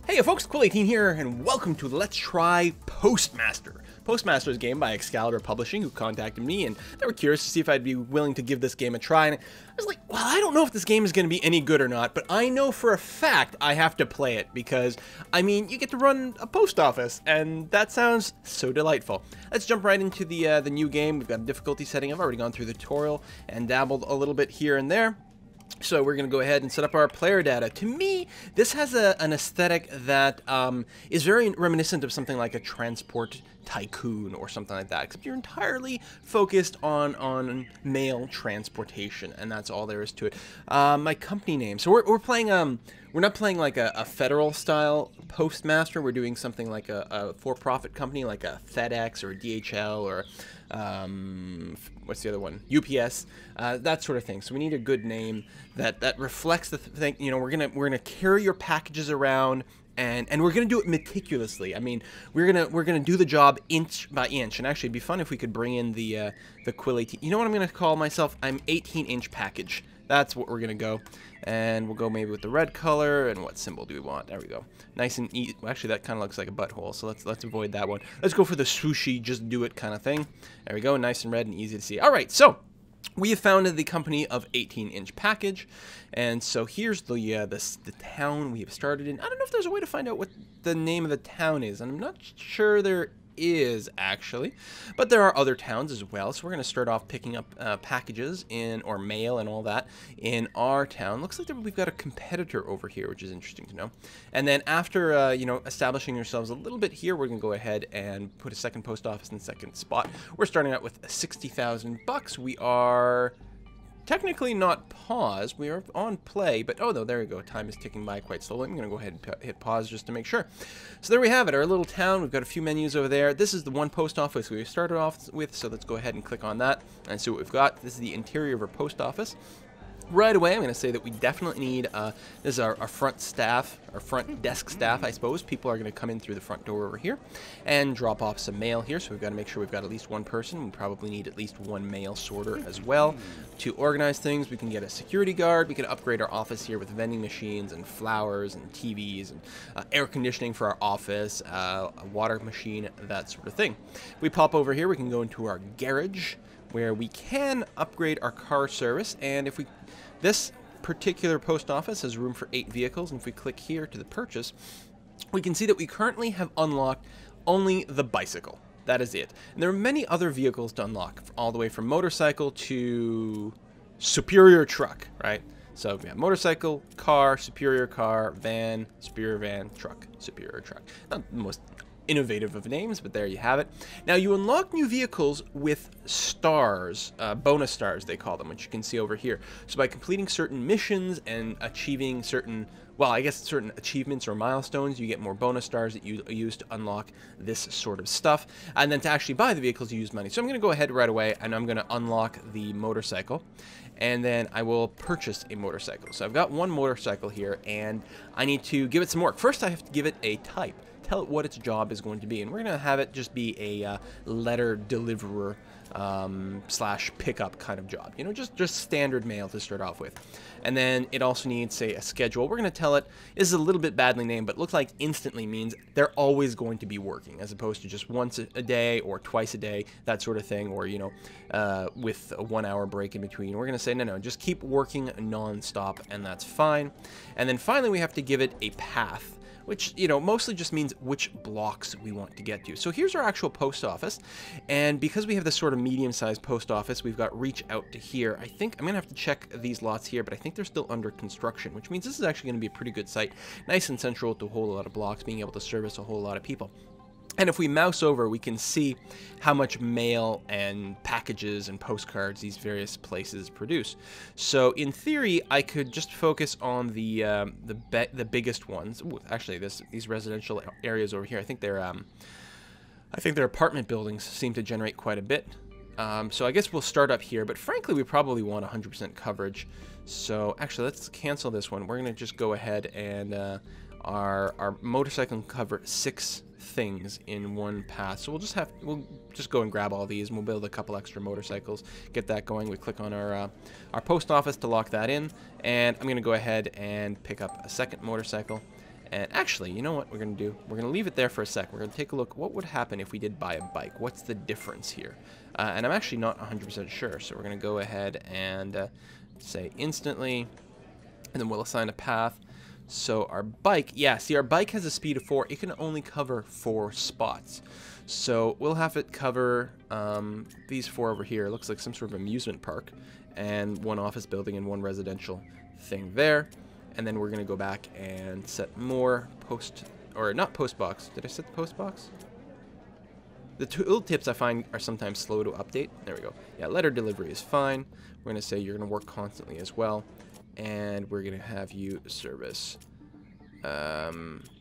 Hey folks, Quill18 here, and welcome to Let's Try Postmaster. Postmaster is a game by Excalibur Publishing, who contacted me, and they were curious to see if I'd be willing to give this game a try, and I was like, well, I don't know if this game is going to be any good or not, but I know for a fact I have to play it, because, I mean, you get to run a post office, and that sounds so delightful. Let's jump right into the new game. We've got a difficulty setting. I've already gone through the tutorial and dabbled a little bit here and there. So we're going to go ahead and set up our player data. To me, this has an aesthetic that is very reminiscent of something like a Transport Tycoon or something like that, except you're entirely focused on mail transportation, and that's all there is to it. My company name. So we're playing, we're not playing like a federal style postmaster. We're doing something like a for-profit company, like a FedEx or a DHL or what's the other one? UPS, that sort of thing. So we need a good name that reflects the thing. You know, we're gonna carry your packages around, and we're gonna do it meticulously. I mean, we're gonna do the job inch by inch. And actually, it'd be fun if we could bring in the Quill18. You know what I'm gonna call myself? I'm 18-inch package. That's what we're gonna go, and we'll go maybe with the red color. And what symbol do we want? There we go. Nice and easy. Well, actually, that kind of looks like a butthole, so let's avoid that one. Let's go for the sushi, just do it kind of thing. There we go. Nice and red and easy to see. All right, so we have founded the company of 18-inch package, and so here's the town we have started in. I don't know if there's a way to find out what the name of the town is, and I'm not sure there is actually, but there are other towns as well. So we're going to start off picking up packages or mail and all that in our town. Looks like we've got a competitor over here, which is interesting to know. And then after you know, establishing yourselves a little bit here, we're going to go ahead and put a second post office in the second spot. We're starting out with 60,000 bucks. We are technically not paused. We are on play, but oh no, there we go. Time is ticking by quite slowly. I'm going to go ahead and hit pause just to make sure. So there we have it, our little town. We've got a few menus over there. This is the one post office we started off with, so let's go ahead and click on that and see what we've got. This is the interior of our post office. Right away, I'm going to say that we definitely need, this is our front staff, our front desk staff, I suppose. People are going to come in through the front door over here and drop off some mail here. So we've got to make sure we've got at least one person. We probably need at least one mail sorter as well. To organize things, we can get a security guard. We can upgrade our office here with vending machines and flowers and TVs and air conditioning for our office, a water machine, that sort of thing. If we pop over here, we can go into our garage, where we can upgrade our car service. And if we, this particular post office has room for 8 vehicles, and if we click here to the purchase, we can see that we currently have unlocked only the bicycle. That is it. And there are many other vehicles to unlock, all the way from motorcycle to superior truck, right? So we have motorcycle, car, superior car, van, superior van, truck, superior truck. Not the most innovative of names, but there you have it. Now you unlock new vehicles with stars, bonus stars they call them, which you can see over here. So by completing certain missions and achieving certain, well, I guess certain achievements or milestones, you get more bonus stars that you use to unlock this sort of stuff. And then to actually buy the vehicles, you use money. So I'm going to go ahead right away, and I'm going to unlock the motorcycle, and then I will purchase a motorcycle. So I've got one motorcycle here, and I need to give it some work. First, I have to give it a type. Tell it what its job is going to be, and we're going to have it just be a letter deliverer slash pickup kind of job. You know, just standard mail to start off with. And then it also needs, say, a schedule. We're going to tell it, this is a little bit badly named, but looks like instantly means they're always going to be working, as opposed to just once a day or twice a day, that sort of thing, or, you know, with a 1-hour break in between. We're going to say, no, just keep working non-stop, and that's fine. And then finally, we have to give it a path, which, you know, mostly just means which blocks we want to get to. So here's our actual post office, and because we have this sort of medium-sized post office, we've got reach out to here. I think I'm going to have to check these lots here, but I think they're still under construction, which means this is actually going to be a pretty good site. Nice and central to a whole lot of blocks, being able to service a whole lot of people. And if we mouse over, we can see how much mail and packages and postcards these various places produce. So in theory, I could just focus on the biggest ones. Ooh, actually, these residential areas over here, I think their apartment buildings seem to generate quite a bit. So I guess we'll start up here, but frankly, we probably want 100% coverage. So actually, let's cancel this one. We're going to just go ahead and our motorcycle can cover 6 things in one pass. So we'll just go and grab all these, and we'll build a couple extra motorcycles, get that going. We click on our post office to lock that in, and I'm going to go ahead and pick up a second motorcycle, And actually, you know what we're going to do? We're going to leave it there for a sec. We're going to take a look. What would happen if we did buy a bike? What's the difference here? And I'm actually not 100% sure. So we're going to go ahead and say instantly, and then we'll assign a path. So our bike, yeah, see, our bike has a speed of 4. It can only cover 4 spots. So we'll have it cover these 4 over here. It looks like some sort of amusement park, and 1 office building and 1 residential thing there. And then we're going to go back and set more not post box. Did I set the post box? The tooltips I find are sometimes slow to update. There we go. Yeah, letter delivery is fine. We're going to say you're going to work constantly as well. And we're going to have you service.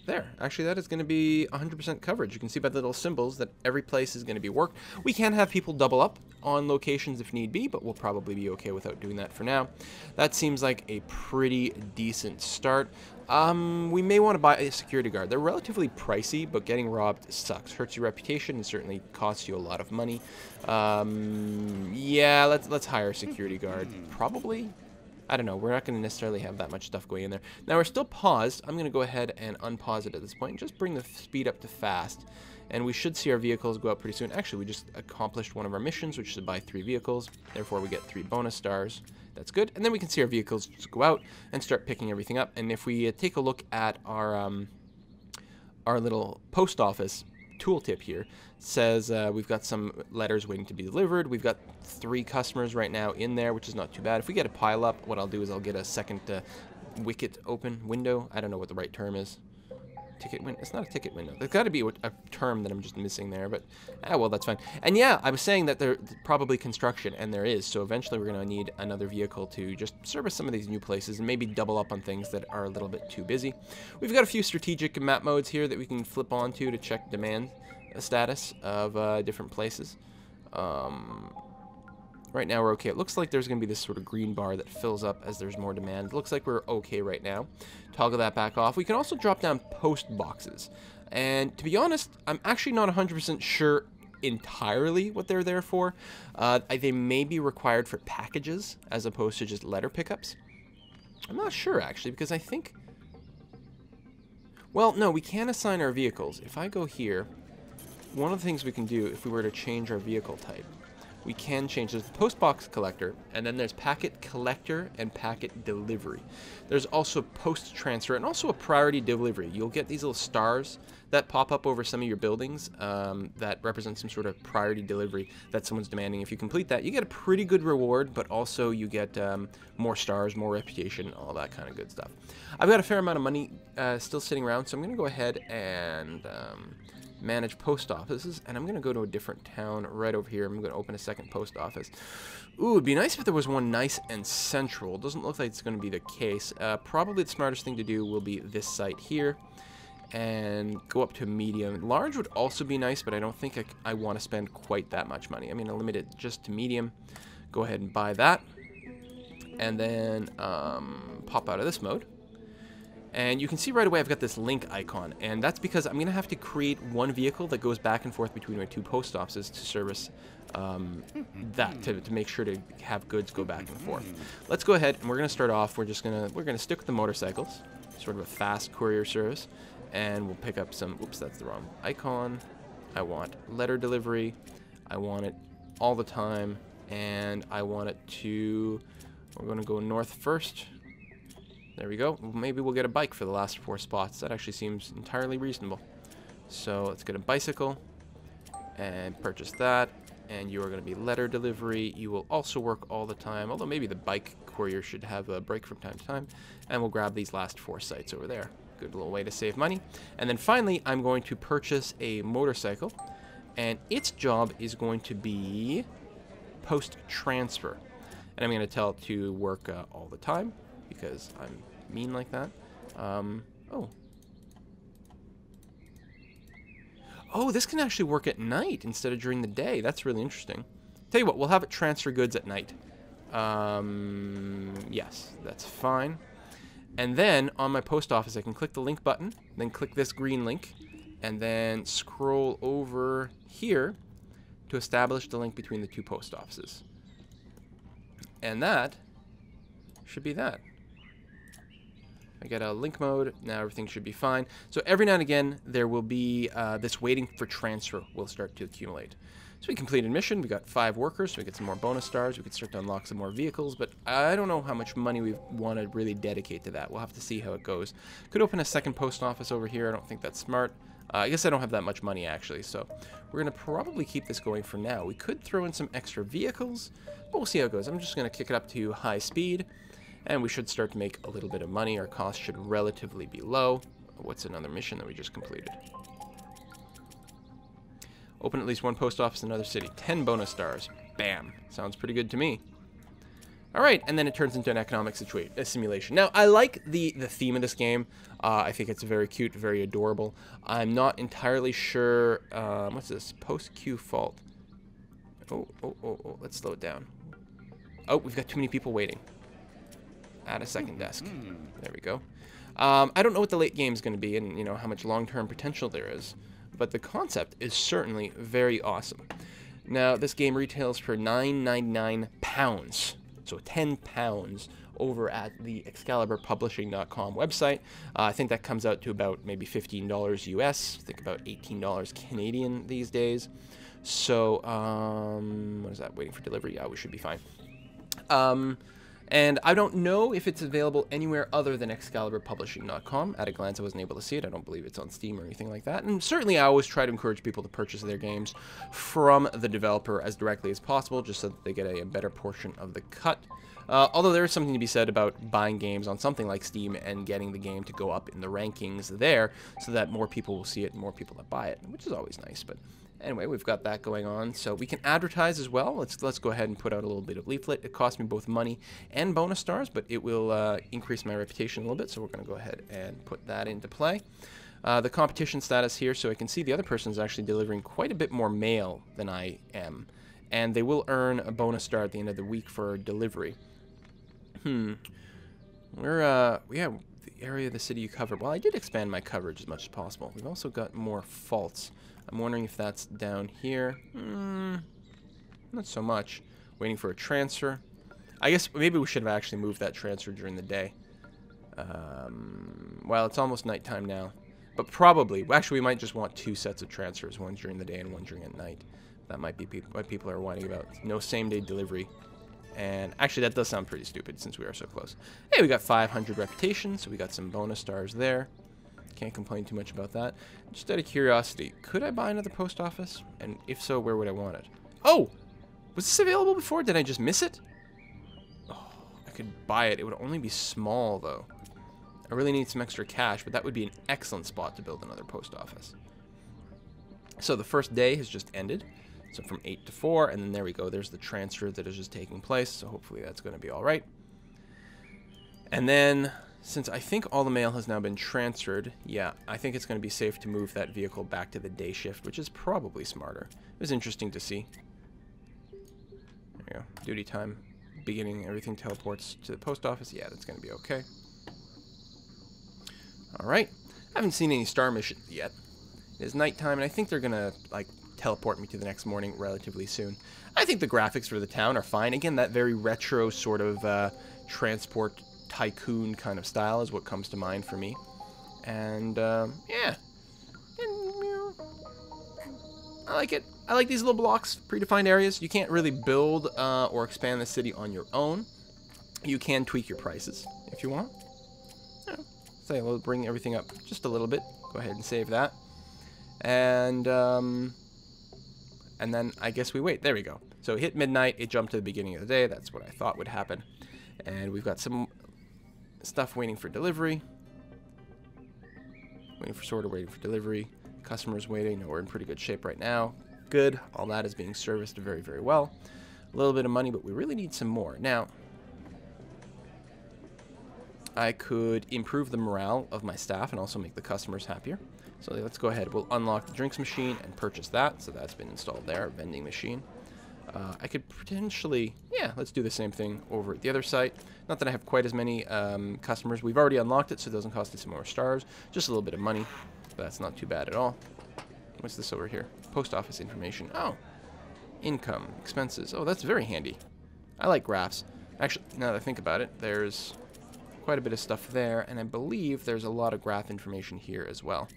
There. Actually, that is going to be 100% coverage. You can see by the little symbols that every place is going to be worked. We can have people double up on locations if need be, but we'll probably be okay without doing that for now. That seems like a pretty decent start. We may want to buy a security guard. They're relatively pricey, but getting robbed sucks. Hurts your reputation and certainly costs you a lot of money. Yeah, let's hire a security guard. Probably. I don't know. We're not going to necessarily have that much stuff going in there. Now, we're still paused. I'm going to go ahead and unpause it at this point and just bring the speed up to fast. And we should see our vehicles go up pretty soon. Actually, we just accomplished one of our missions, which is to buy 3 vehicles. Therefore, we get 3 bonus stars. That's good. And then we can see our vehicles just go out and start picking everything up. And if we take a look at our little post office tooltip here, says we've got some letters waiting to be delivered. We've got 3 customers right now in there, which is not too bad. If we get a pile up, what I'll do is I'll get a second wicket open window. I don't know what the right term is. Ticket window? It's not a ticket window. There's got to be a term that I'm just missing there, but well, that's fine. And yeah, I was saying that there's probably construction, and there is. So eventually we're going to need another vehicle to just service some of these new places and maybe double up on things that are a little bit too busy. We've got a few strategic map modes here that we can flip onto to check demand status of different places. Right now we're okay. It looks like there's going to be this sort of green bar that fills up as there's more demand. It looks like we're okay right now. Toggle that back off. We can also drop down post boxes. And to be honest, I'm actually not 100% sure entirely what they're there for. They may be required for packages as opposed to just letter pickups. I'm not sure actually, because I think... Well, no, we can assign our vehicles. If I go here, one of the things we can do if we were to change our vehicle type, we can change. There's the post box collector, and then there's packet collector and packet delivery. There's also post transfer and also a priority delivery. You'll get these little stars that pop up over some of your buildings that represent some sort of priority delivery that someone's demanding. If you complete that, you get a pretty good reward, but also you get more stars, more reputation, all that kind of good stuff. I've got a fair amount of money still sitting around, so I'm going to go ahead and manage post offices, and I'm going to go to a different town right over here. I'm going to open a second post office. Ooh, it'd be nice if there was one nice and central. It doesn't look like it's going to be the case. Probably the smartest thing to do will be this site here and go up to medium. Large would also be nice, but I don't think I want to spend quite that much money. I'm going to limit it just to medium. Go ahead and buy that, and then pop out of this mode. And you can see right away I've got this link icon, and that's because I'm going to have to create one vehicle that goes back and forth between my 2 post offices to service to make sure to have goods go back and forth. Let's go ahead and we're going to start off. We're going to stick with the motorcycles, sort of a fast courier service, and we'll pick up some. Oops, that's the wrong icon. I want letter delivery. I want it all the time, and I want it to. We're going to go north first. There we go. Maybe we'll get a bike for the last 4 spots. That actually seems entirely reasonable. So let's get a bicycle and purchase that. And you are going to be letter delivery. You will also work all the time, although maybe the bike courier should have a break from time to time. And we'll grab these last 4 sites over there. Good little way to save money. And then finally, I'm going to purchase a motorcycle. And its job is going to be post transfer. And I'm going to tell it to work all the time, because I'm mean like that. Oh, this can actually work at night instead of during the day. That's really interesting. Tell you what, we'll have it transfer goods at night. Yes, that's fine. And then on my post office, I can click the link button, then click this green link, and then scroll over here to establish the link between the 2 post offices. And that should be that. I get a link mode. Now everything should be fine. So every now and again, there will be this waiting for transfer will start to accumulate. So we completed mission. We got 5 workers, so we get some more bonus stars. We could start to unlock some more vehicles, but I don't know how much money we want to really dedicate to that. We'll have to see how it goes. Could open a second post office over here. I don't think that's smart. I guess I don't have that much money, actually, so we're going to probably keep this going for now. We could throw in some extra vehicles, but we'll see how it goes. I'm just going to kick it up to high speed, and we should start to make a little bit of money. Our cost should relatively be low. What's another mission that we just completed? Open at least 1 post office in another city. 10 bonus stars. Bam. Sounds pretty good to me. All right, and then it turns into an economic simulation. Now, I like the theme of this game. I think it's very cute, very adorable. I'm not entirely sure. What's this? Post-queue fault. Oh, let's slow it down. Oh, we've got too many people waiting. Add a second desk. There we go. I don't know what the late game is going to be and, you know, how much long-term potential there is, but the concept is certainly very awesome. Now, this game retails for £9.99. So £10 over at the ExcaliburPublishing.com website. I think that comes out to about maybe $15 US. I think about $18 Canadian these days. So, what is that? Waiting for delivery? Yeah, we should be fine. And I don't know if it's available anywhere other than ExcaliburPublishing.com. At a glance, I wasn't able to see it. I don't believe it's on Steam or anything like that. And certainly, I always try to encourage people to purchase their games from the developer as directly as possible, just so that they get a better portion of the cut. Although there is something to be said about buying games on something like Steam and getting the game to go up in the rankings there, so that more people will see it and more people that buy it, which is always nice. But anyway, we've got that going on, so we can advertise as well. Let's go ahead and put out a little bit of leaflet. It costs me both money and bonus stars, but it will increase my reputation a little bit, so we're going to go ahead and put that into play. The competition status here, so I can see the other person is actually delivering quite a bit more mail than I am, and they will earn a bonus star at the end of the week for delivery. Yeah, the area of the city you covered. Well, I did expand my coverage as much as possible. We've also got more faults. I'm wondering if that's down here. Not so much. Waiting for a transfer. I guess maybe we should have actually moved that transfer during the day. Well, it's almost nighttime now. But probably, actually, we might just want 2 sets of transfers. One during the day and one during at night. That might be what people are whining about. No same-day delivery. And actually, that does sound pretty stupid since we are so close. Hey, we got 500 reputation, so we got some bonus stars there. Can't complain too much about that. Just out of curiosity, could I buy another post office? And if so, where would I want it? Oh! Was this available before? Did I just miss it? Oh, I could buy it. It would only be small, though. I really need some extra cash, but that would be an excellent spot to build another post office. So the first day has just ended. So from 8 to 4, and then there we go. There's the transfer that is just taking place, so hopefully that's going to be all right. And then, since I think all the mail has now been transferred, yeah, I think it's going to be safe to move that vehicle back to the day shift, which is probably smarter. It was interesting to see. There we go. Duty time. Beginning, everything teleports to the post office. Yeah, that's going to be okay. All right. I haven't seen any star missions yet. It is nighttime, and I think they're going to, like, teleport me to the next morning relatively soon. I think the graphics for the town are fine. Again, that very retro sort of transport tycoon kind of style is what comes to mind for me. And, yeah. And, I like it. I like these little blocks, predefined areas. You can't really build or expand the city on your own. You can tweak your prices if you want. Yeah. So we'll bring everything up just a little bit. Go ahead and save that. And then I guess we wait. There we go. So hit midnight. It jumped to the beginning of the day. That's what I thought would happen. And we've got some stuff waiting for delivery. Waiting for sorter, waiting for delivery. Customers waiting. No, we're in pretty good shape right now. Good. All that is being serviced very, very well. A little bit of money, but we really need some more. Now, I could improve the morale of my staff and also make the customers happier. So let's go ahead. We'll unlock the drinks machine and purchase that. So that's been installed there, vending machine. I could potentially, yeah, let's do the same thing over at the other site. Not that I have quite as many customers. We've already unlocked it, so it doesn't cost us some more stars. Just a little bit of money, but that's not too bad at all. What's this over here? Post office information. Oh, income, expenses. Oh, that's very handy. I like graphs. Actually, now that I think about it, there's quite a bit of stuff there, and I believe there's a lot of graph information here as well.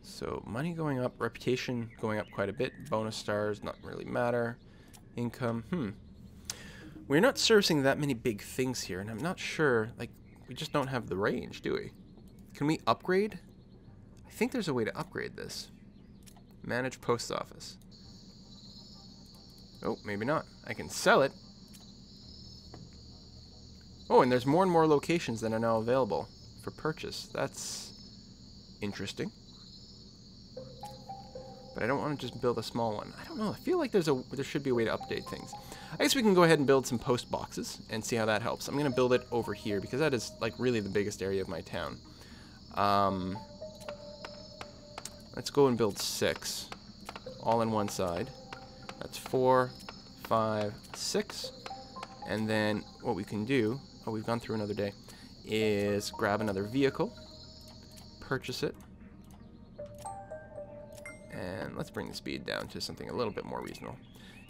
So money going up, reputation going up quite a bit, bonus stars, not really matter, income, We're not servicing that many big things here, and I'm not sure, like, we just don't have the range, do we? Can we upgrade? I think there's a way to upgrade this. Manage post office. Oh, maybe not. I can sell it. Oh, and there's more and more locations that are now available for purchase. That's interesting. But I don't want to just build a small one. I don't know. I feel like there should be a way to update things. I guess we can go ahead and build some post boxes and see how that helps. I'm going to build it over here because that is like really the biggest area of my town. Let's go and build 6 all on one side. That's 4, 5, 6. And then what we can do, oh, we've gone through another day, is grab another vehicle, purchase it, and let's bring the speed down to something a little bit more reasonable.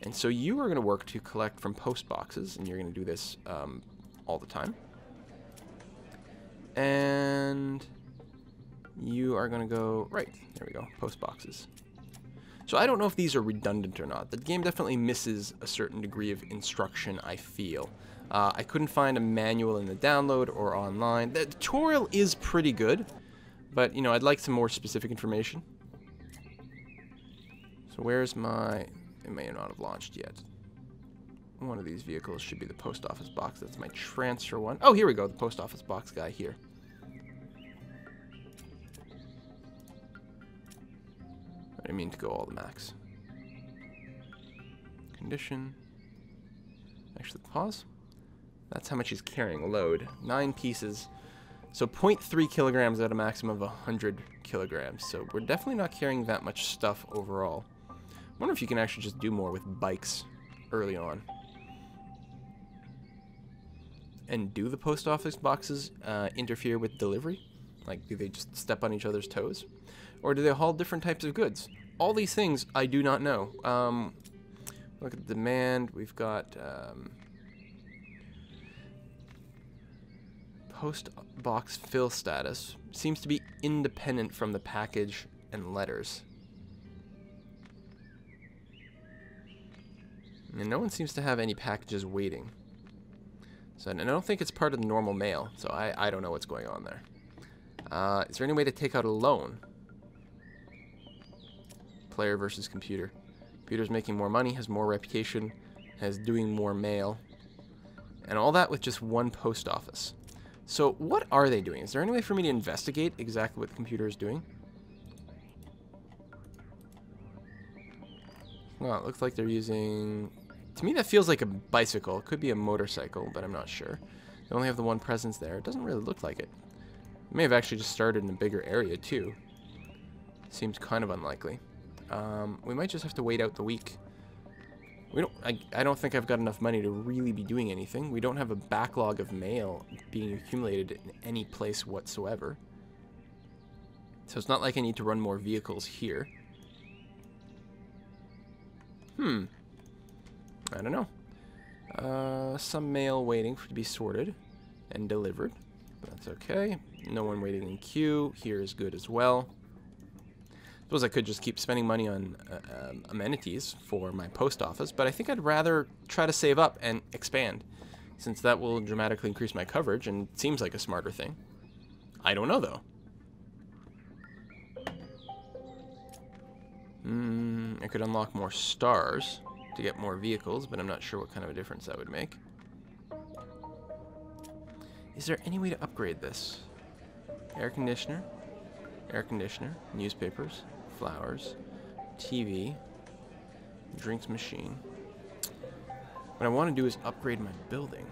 And so you are going to work to collect from post boxes, and you're going to do this all the time. And you are going to go, right, there we go, post boxes. So I don't know if these are redundant or not. The game definitely misses a certain degree of instruction, I feel. I couldn't find a manual in the download or online. The tutorial is pretty good, but, you know, I'd like some more specific information. So where's my... It may not have launched yet. One of these vehicles should be the post office box. That's my transfer one. Oh, here we go. The post office box guy here. I didn't mean to go all the max. Condition. Actually, pause. That's how much he's carrying. Load. 9 pieces. So 0.3 kilograms at a maximum of 100 kilograms. So we're definitely not carrying that much stuff overall. I wonder if you can actually just do more with bikes early on. And do the post office boxes interfere with delivery? Like, do they just step on each other's toes? Or do they haul different types of goods? All these things I do not know. Look at the demand. We've got post box fill status. Seems to be independent from the package and letters. And no one seems to have any packages waiting. So, and I don't think it's part of the normal mail, so I don't know what's going on there. Is there any way to take out a loan? Player versus computer. Computer's making more money, has more reputation, has doing more mail. And all that with just one post office. So what are they doing? Is there any way for me to investigate exactly what the computer is doing? Well, it looks like they're using... To me, that feels like a bicycle. It could be a motorcycle, but I'm not sure. They only have the one presence there. It doesn't really look like it. It may have actually just started in a bigger area, too. Seems kind of unlikely. We might just have to wait out the week. I don't think I've got enough money to really be doing anything. We don't have a backlog of mail being accumulated in any place whatsoever. So it's not like I need to run more vehicles here. I don't know. Some mail waiting to be sorted and delivered. But that's okay. No one waiting in queue. Here is good as well. Suppose I could just keep spending money on amenities for my post office, but I think I'd rather try to save up and expand, since that will dramatically increase my coverage and seems like a smarter thing. I don't know, though. I could unlock more stars to get more vehicles, but I'm not sure what kind of a difference that would make. Is there any way to upgrade this? Air conditioner, newspapers, flowers, TV, drinks machine. What I want to do is upgrade my building.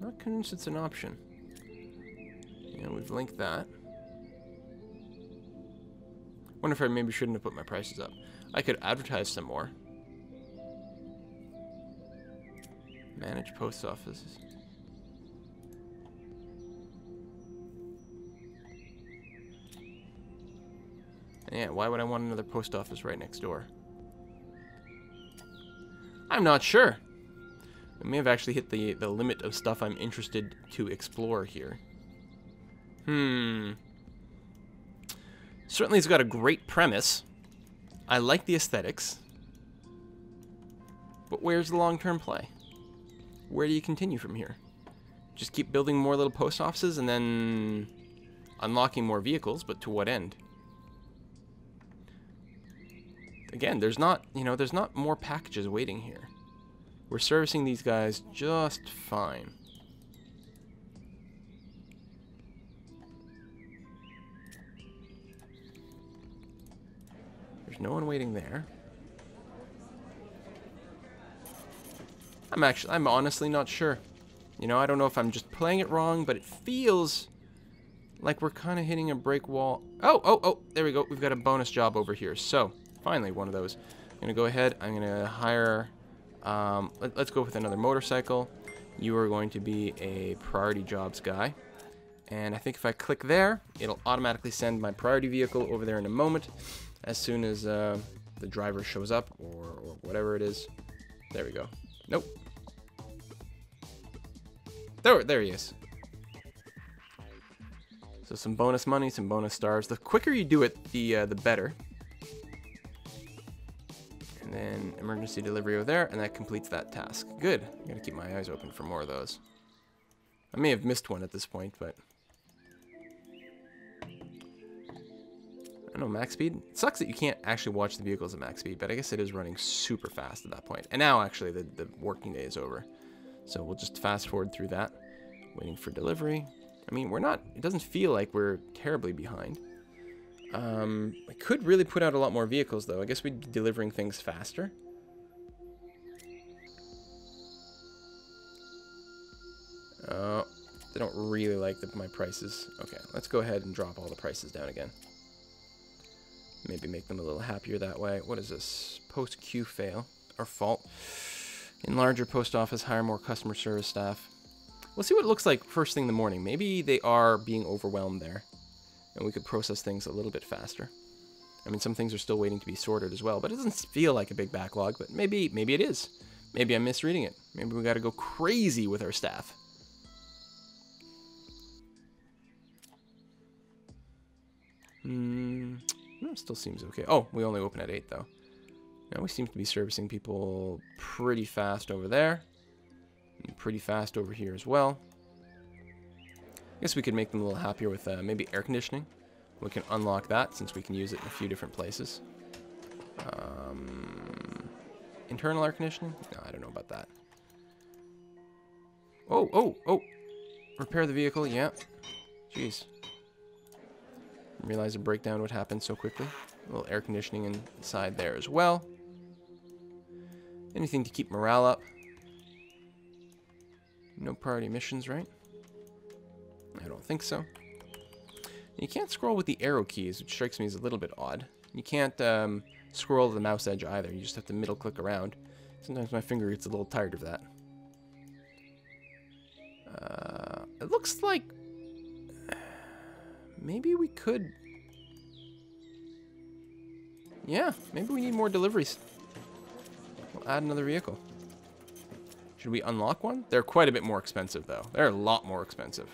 I'm not convinced it's an option. Yeah, we've linked that. Wonder if I maybe shouldn't have put my prices up. I could advertise some more. Manage post offices. Yeah, why would I want another post office right next door? I'm not sure. We may have actually hit the limit of stuff I'm interested to explore here. Certainly it's got a great premise. I like the aesthetics. But where's the long-term play? Where do you continue from here? Just keep building more little post offices and then unlocking more vehicles, but to what end? Again, there's not, there's not more packages waiting here. We're servicing these guys just fine. There's no one waiting there. I'm honestly not sure. I don't know if I'm just playing it wrong, but it feels like we're kind of hitting a break wall. Oh, there we go. We've got a bonus job over here. So, finally, one of those. I'm going to go ahead. I'm going to hire... let's go with another motorcycle. You are going to be a priority jobs guy. And I think if I click there, it'll automatically send my priority vehicle over there in a moment. As soon as the driver shows up, or whatever it is. There we go. Nope. There he is. So some bonus money, some bonus stars. The quicker you do it, the better. And then emergency delivery over there, and that completes that task. Good. I'm gonna keep my eyes open for more of those. I may have missed one at this point, but I don't know, max speed. It sucks that you can't actually watch the vehicles at max speed, but I guess it is running super fast at that point. And now, actually, the working day is over. So we'll just fast forward through that. Waiting for delivery. I mean, it doesn't feel like we're terribly behind. I could really put out a lot more vehicles, though. I guess we'd be delivering things faster. Oh, they don't really like my prices. Okay, let's go ahead and drop all the prices down again. Maybe make them a little happier that way. What is this? Post queue fail. Or fault. Enlarge your post office, hire more customer service staff. We'll see what it looks like first thing in the morning. Maybe they are being overwhelmed there. And we could process things a little bit faster. I mean, some things are still waiting to be sorted as well. But it doesn't feel like a big backlog. But maybe it is. Maybe I'm misreading it. Maybe we got to go crazy with our staff. Still seems okay. Oh, we only open at 8, though. Now we seem to be servicing people pretty fast over there. And pretty fast over here as well. I guess we could make them a little happier with maybe air conditioning. We can unlock that since we can use it in a few different places. Internal air conditioning? No, I don't know about that. Oh! Repair the vehicle, yeah. Jeez. Didn't realize a breakdown would happen so quickly. A little air conditioning inside there as well. Anything to keep morale up. No priority missions, right? I don't think so. You can't scroll with the arrow keys, which strikes me as a little bit odd. You can't scroll to the mouse edge either. You just have to middle click around. Sometimes my finger gets a little tired of that. It looks like maybe we could... Yeah, maybe we need more deliveries. We'll add another vehicle. Should we unlock one? They're quite a bit more expensive, though. They're a lot more expensive.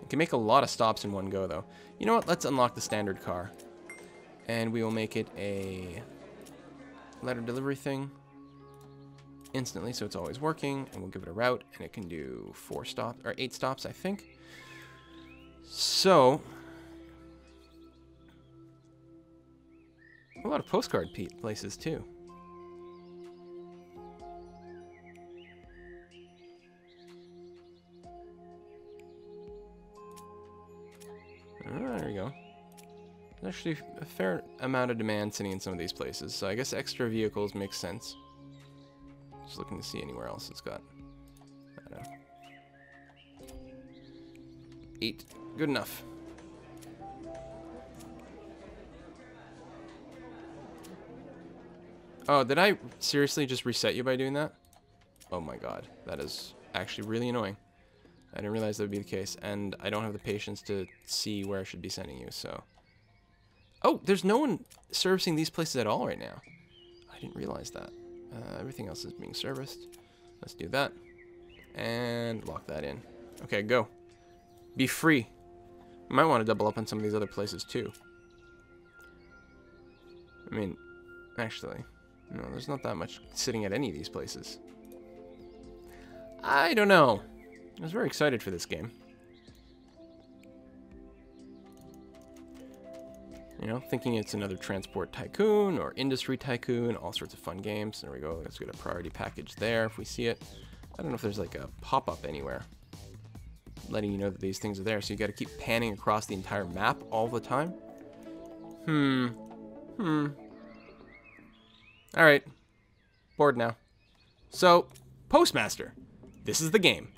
You can make a lot of stops in one go, though. You know what? Let's unlock the standard car. And we will make it a letter delivery thing instantly, so it's always working. And we'll give it a route, and it can do 4 stops, or 8 stops, I think. So... a lot of postcard places, too. There we go. There's actually a fair amount of demand sitting in some of these places, so I guess extra vehicles makes sense. Just looking to see anywhere else it's got. I don't know. 8. Good enough. Oh, did I seriously just reset you by doing that? Oh my god, that is actually really annoying. I didn't realize that would be the case, and I don't have the patience to see where I should be sending you, so... Oh, there's no one servicing these places at all right now. I didn't realize that. Everything else is being serviced. Let's do that. And lock that in. Okay, go. Be free. You might want to double up on some of these other places too. I mean, actually, no, there's not that much sitting at any of these places. I don't know. I was very excited for this game. You know, thinking it's another Transport Tycoon or Industry Tycoon, all sorts of fun games. There we go. Let's get a priority package there if we see it. I don't know if there's like a pop-up anywhere letting you know that these things are there, so you got to keep panning across the entire map all the time. All right. Bored now. So, Postmaster. This is the game.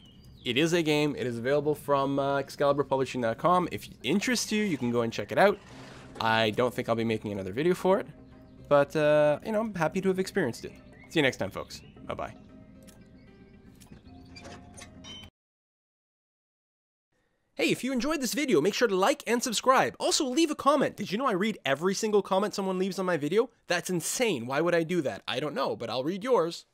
It is a game. It is available from ExcaliburPublishing.com. If it interests you, you can go and check it out. I don't think I'll be making another video for it, but, you know, I'm happy to have experienced it. See you next time, folks. Bye-bye. Hey, if you enjoyed this video, make sure to like and subscribe. Also, leave a comment. Did you know I read every single comment someone leaves on my video? That's insane. Why would I do that? I don't know, but I'll read yours.